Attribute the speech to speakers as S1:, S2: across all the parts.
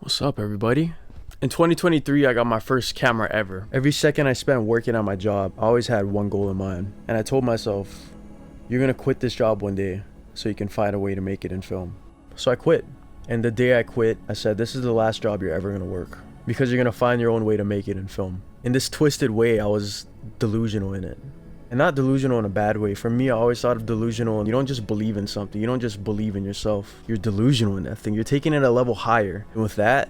S1: What's up, everybody? In 2023, I got my first camera ever. Every second I spent working on my job, I always had one goal in mind. And I told myself, you're gonna quit this job one day so you can find a way to make it in film. So I quit. And the day I quit, I said, this is the last job you're ever gonna work, because you're gonna find your own way to make it in film. In this twisted way, I was delusional in it. And not delusional in a bad way. For me, I always thought of delusional, and you don't just believe in something. You don't just believe in yourself. You're delusional in that thing. You're taking it a level higher. And with that,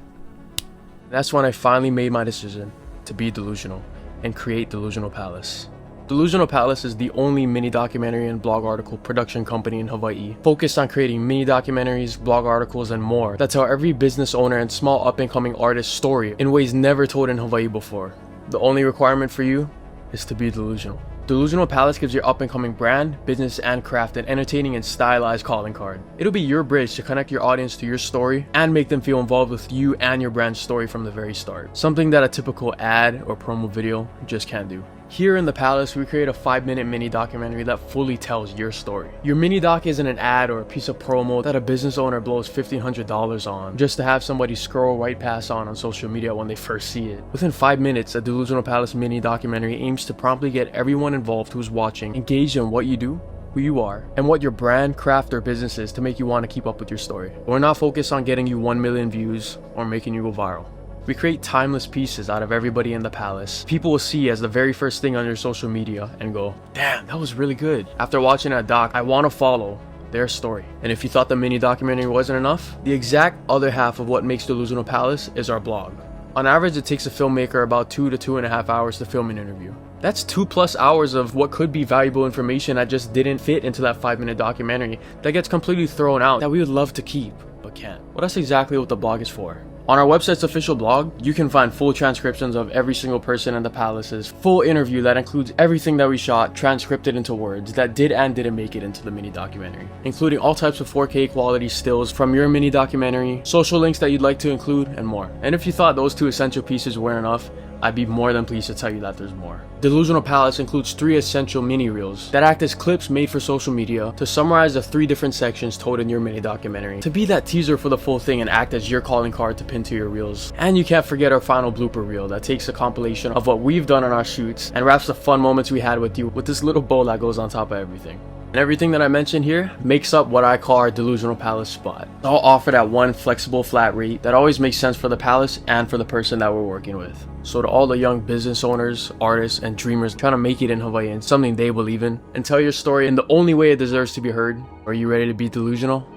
S1: that's when I finally made my decision to be delusional and create Delusional Palace. Delusional Palace is the only mini documentary and blog article production company in Hawaii, focused on creating mini documentaries, blog articles, and more that tell every business owner and small up-and-coming artist's story in ways never told in Hawaii before. The only requirement for you is to be delusional. Delusional Palace gives your up-and-coming brand, business, and craft an entertaining and stylized calling card. It'll be your bridge to connect your audience to your story and make them feel involved with you and your brand's story from the very start. Something that a typical ad or promo video just can't do. Here in the Palace, we create a 5-minute mini documentary that fully tells your story. Your mini doc isn't an ad or a piece of promo that a business owner blows $1,500 on just to have somebody scroll right past on social media when they first see it. Within 5 minutes, a Delusional Palace mini documentary aims to promptly get everyone involved who's watching engaged in what you do, who you are, and what your brand, craft, or business is to make you want to keep up with your story. We're not focused on getting you 1 million views or making you go viral. We create timeless pieces out of everybody in the Palace. People will see as the very first thing on your social media and go, damn, that was really good. After watching that doc, I want to follow their story. And if you thought the mini documentary wasn't enough, the exact other half of what makes Delusional Palace is our blog. On average, it takes a filmmaker about 2 to 2.5 hours to film an interview. That's 2+ hours of what could be valuable information that just didn't fit into that 5-minute documentary that gets completely thrown out that we would love to keep, but can't. Well, that's exactly what the blog is for. On our website's official blog, you can find full transcriptions of every single person in the Palace's full interview that includes everything that we shot transcripted into words that did and didn't make it into the mini documentary, including all types of 4K quality stills from your mini documentary, social links that you'd like to include, and more. And if you thought those 2 essential pieces weren't enough, I'd be more than pleased to tell you that there's more. Delusional Palace includes 3 essential mini reels that act as clips made for social media to summarize the 3 different sections told in your mini documentary, to be that teaser for the full thing and act as your calling card to pin to your reels. And you can't forget our final blooper reel that takes a compilation of what we've done on our shoots and wraps the fun moments we had with you with this little bow that goes on top of everything. And everything that I mentioned here makes up what I call our Delusional Palace spot. It's all offered at one flexible flat rate that always makes sense for the Palace and for the person that we're working with. So to all the young business owners, artists, and dreamers trying to make it in Hawaii and something they believe in, and tell your story in the only way it deserves to be heard, are you ready to be delusional?